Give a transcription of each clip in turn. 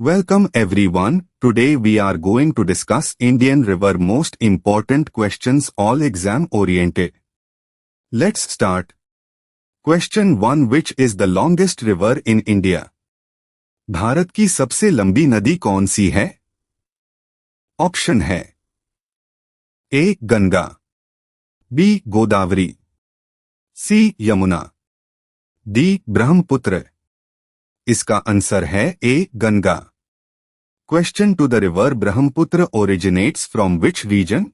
Welcome everyone. Today we are going to discuss Indian river most important questions, all exam oriented. Let's start. Question 1. Which is the longest river in India? Bharat की सबसे लंबी नदी कौन सी है? Option है A Ganga, B Godavari, C Yamuna, D Brahmaputra. इसका answer है A Ganga. Question two the river Brahmaputra originates from which region?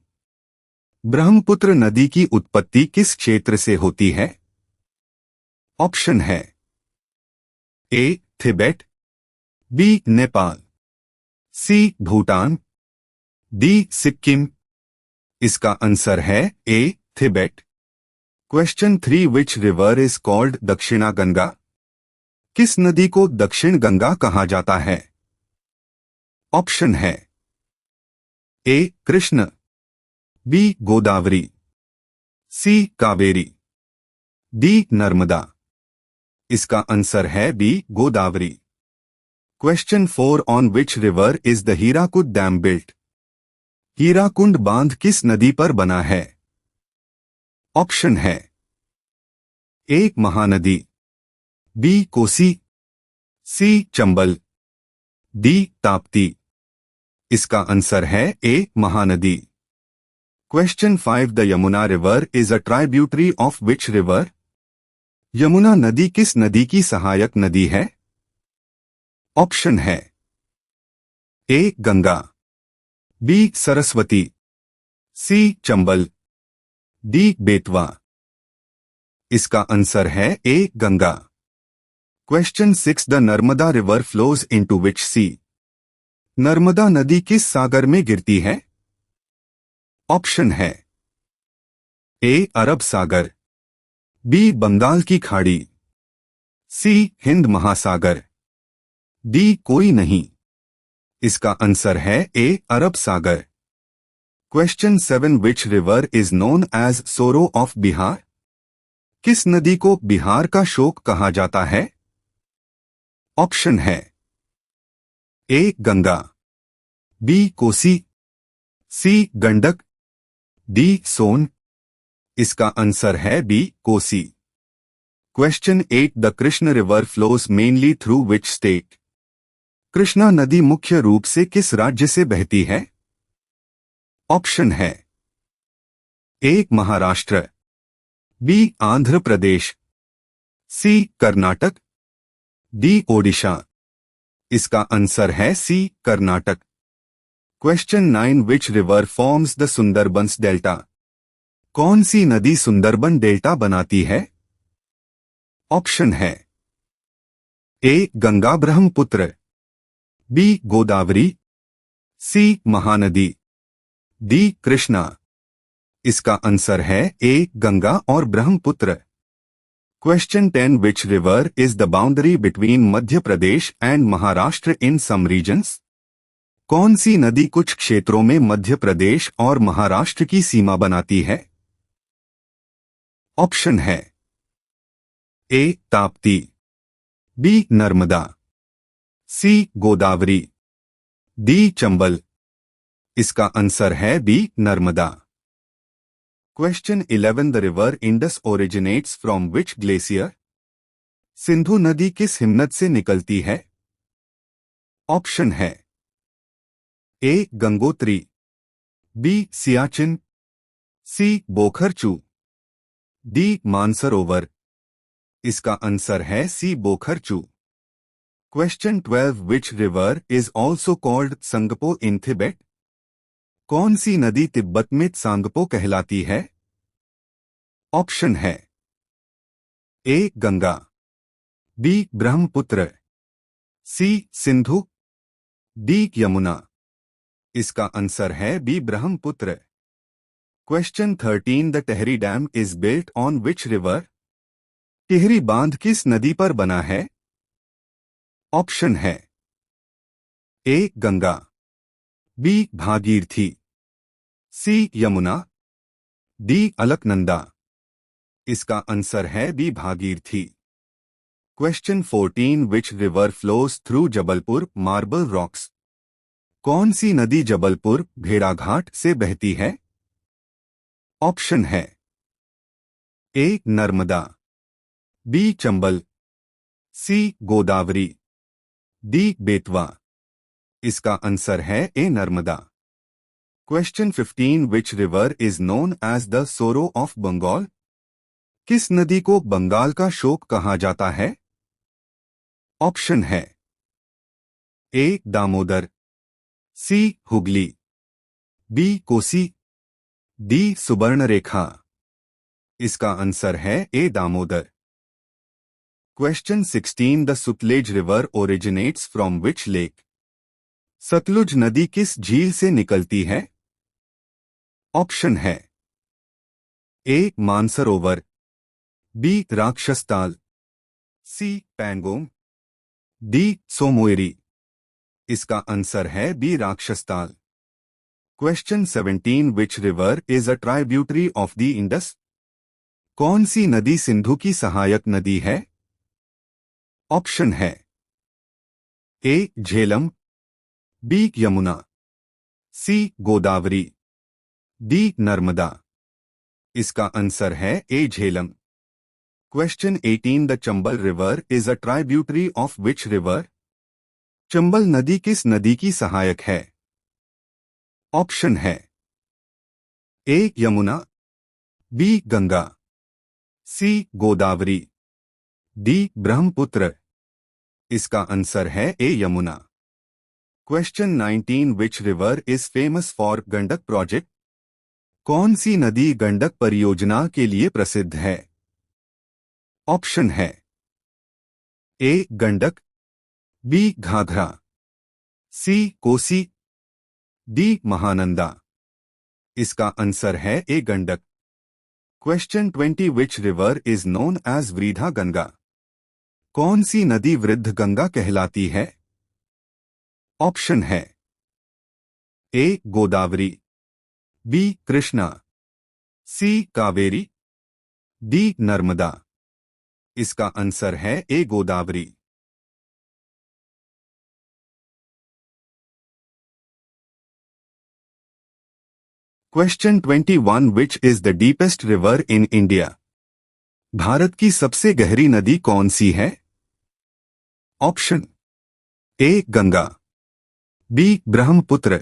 Brahmaputra नदी की उत्पत्ति किस क्षेत्र से होती है? ऑप्शन है A Tibet, B Nepal, C Bhutan, D Sikkim. इसका आंसर है A Tibet. Question 3. Which river is called Dakshina Ganga? किस नदी को दक्षिण गंगा कहा जाता है? ऑप्शन है A Krishna, B Godavari, C Kaveri, D Narmada. इसका आंसर है B Godavari. Question 4. On which river is the Hirakud dam built? Hirakud बांध किस नदी पर बना है? ऑप्शन है A Mahanadi, B Kosi, C Chambal, D Tapti. इसका आंसर है A Mahanadi. Question 5. The Yamuna river is a tributary of which river? Yamuna नदी किस नदी की सहायक नदी है? ऑप्शन है A Ganga, B Saraswati, C Chambal, D Betwa. इसका आंसर है A Ganga. Question 6. The Narmada river flows into which sea? Narmada नदी किस सागर में गिरती है? ऑप्शन है A Arab Sagar, B Bengal की खाड़ी, सी हिंद महासागर, डी कोई नहीं. इसका आंसर है ए अरब सागर. Question 7. Which river is known as sorrow of Bihar? किस नदी को बिहार का शोक कहा जाता है? ऑप्शन है A Ganga, B Kosi, C Gandak, D Son. इसका आंसर है B Kosi. Question 8. The Krishna river flows mainly through which state? Krishna नदी मुख्य रूप से किस राज्य से बहती है? ऑप्शन है A Maharashtra, B Andhra Pradesh, C Karnataka, D Odisha. इसका आंसर है C Karnataka. Question 9. Which river forms the Sundarbans delta? कौन सी नदी सुंदरबन डेल्टा बनाती है? ऑप्शन है A Ganga Brahmaputra, B Godavari, C Mahanadi, D Krishna. इसका आंसर है ए गंगा और Brahmaputra. Question 10. Which river is the boundary between Madhya Pradesh and Maharashtra in some regions? कौन सी नदी कुछ क्षेत्रों में मध्य प्रदेश और महाराष्ट्र की सीमा बनाती है? ऑप्शन है A Tapti, B Narmada, C Godavari, D Chambal. इसका आंसर है B Narmada. Question 11. The river Indus originates from which glacier? Sindhu नदी किस हिमनद से निकलती है? ऑप्शन है A Gangotri, B Siachen, C Bokharchu, D Mansarovar. इसका आंसर है C Bokharchu. Question 12. Which river is also called Tsangpo in Tibet? कौन सी नदी तिब्बत में सांगपो कहलाती है? ऑप्शन है A Ganga, B Brahmaputra, C Sindhu, D Yamuna. इसका आंसर है B Brahmaputra. Question 13. The Tehri dam is built on which river? Tehri बांध किस नदी पर बना है? ऑप्शन है A Ganga, B Bhagirathi, C Yamuna, D Alaknanda. इसका आंसर है B Bhagirathi. Question 14 which river flows through Jabalpur marble rocks? कौन सी नदी जबलपुर भेड़ाघाट से बहती है? ऑप्शन है A Narmada, B Chambal, C Godavari, D Betwa. इसका आंसर है A Narmada. Question 15 which river is known as the sorrow of Bengal? किस नदी को बंगाल का शोक कहा जाता है? ऑप्शन है A Damodar, C Hooghly, B Kosi, D Subarnarekha. इसका आंसर है A Damodar. Question 16 the Sutlej river originates from which lake? Sutlej नदी किस झील से निकलती है? ऑप्शन है A Mansarovar, B Rakshastal, C Pangong, D सोमोएरी। इसका आंसर है B Rakshastal. Question 17 which river is a tributary of the Indus? कौन सी नदी सिंधु की सहायक नदी है? ऑप्शन है A Jhelum, B Yamuna, C Godavari, D Narmada. इसका आंसर है A Jhelum. Question 18 the Chambal river is a tributary of which river? Chambal नदी किस नदी की सहायक है? ऑप्शन है A Yamuna, B Ganga, C Godavari, D Brahmaputra. इसका आंसर है A Yamuna. Question 19 which river is famous for Gandak project? कौन सी नदी गंडक परियोजना के लिए प्रसिद्ध है? ऑप्शन है A Gandak, B Ghaghara, C Kosi, D Mahananda. इसका आंसर है A Gandak. Question 20 which river is known as Vriddha Ganga? कौन सी नदी वृद्ध गंगा कहलाती है? ऑप्शन है A Godavari, B Krishna, C Kaveri, D Narmada. इसका आंसर है A Godavari. Question 21 which is the deepest river in India? Bharat की सबसे गहरी नदी कौन सी है? Option A Ganga, B Brahmaputra,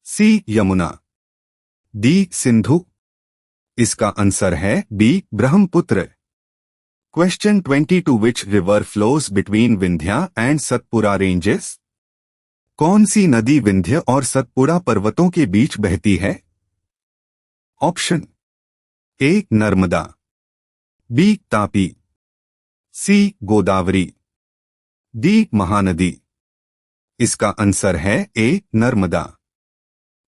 C Yamuna, D Sindhu. इसका आंसर है B Brahmaputra. Question 22 which river flows between Vindhya and Satpura ranges? कौन सी नदी विंध्य और सतपुड़ा पर्वतों के बीच बहती है? Option A Narmada, B Tapi, C Godavari, D Mahanadi. इसका आंसर है A Narmada.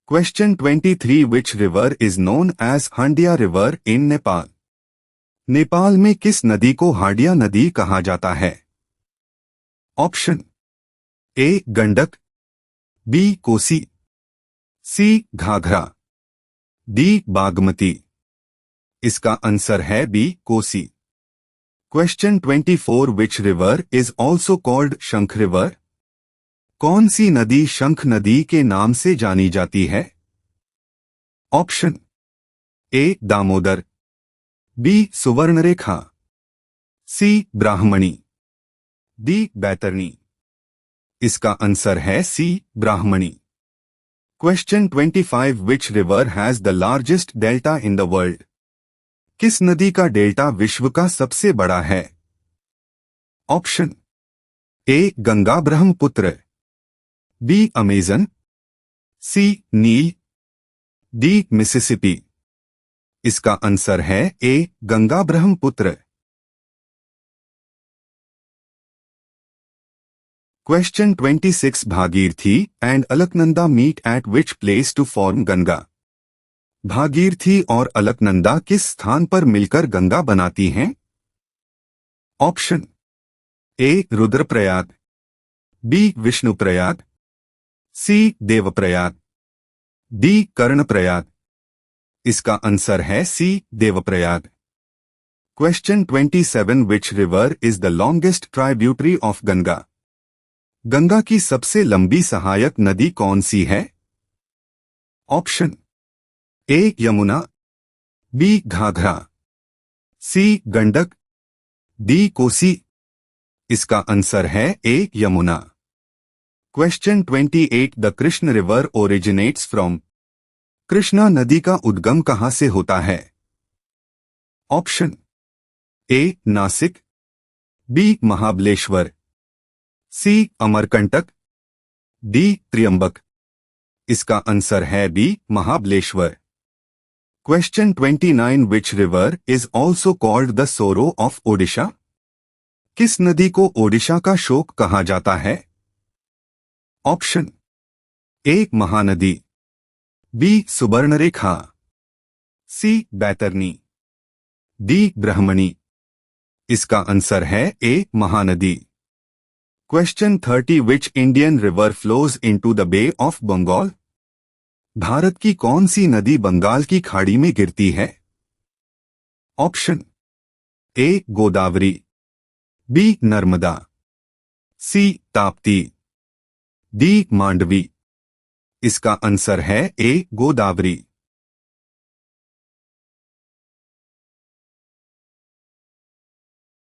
Question 23 which river is known as Handia river in Nepal? Nepal में किस नदी को हांडिया नदी कहा जाता है? Option A Gandak, B Kosi, C Ghaghara, D Bagmati. इसका आंसर है B Kosi. Question 24 which river is also called Shankh river? कौन सी नदी शंख नदी के नाम से जानी जाती है? Option A Damodar, B Subarnarekha, C Brahmani, D Baitarani. इसका आंसर है C Brahmani. Question 25 which river has the largest delta in the world? किस नदी का डेल्टा विश्व का सबसे बड़ा है? Option A Ganga Brahmaputra, B Amazon, C Nile, D Mississippi. इसका आंसर है A Ganga Brahmaputra. Question 26 Bhagirathi and Alaknanda meet at which place to form Ganga? Bhagirathi और अलकनंदा किस स्थान पर मिलकर गंगा बनाती हैं? Option A Rudraprayag, B Vishnuprayag, C Devprayag, D Karnaprayag. इसका आंसर है सी Devprayag. Question 27 Which river is the longest tributary of Ganga? Ganga की सबसे लंबी सहायक नदी कौन सी है? Option A Yamuna, B Ghaghara, C Gandak, D Kosi. इसका आंसर है A Yamuna. Question 28 the Krishna river originates from. Krishna नदी का उद्गम कहां से होता है? Option A Nashik, B Mahabaleshwar, C Amarkantak, D Trimbak. इसका आंसर है B Mahabaleshwar. Question 29 which river is also called the sorrow of Odisha? किस नदी को ओडिशा का शोक कहा जाता है? Option A Mahanadi, B Subarnarekha, C Baitarani, D Brahmani. इसका आंसर है A Mahanadi. Question 30 which Indian river flows into the bay of Bengal? Bharat की कौन सी नदी बंगाल की खाड़ी में गिरती है? Option A Godavari, B Narmada, C Tapti, D Mandvi. इसका आंसर है ए गोदावरी।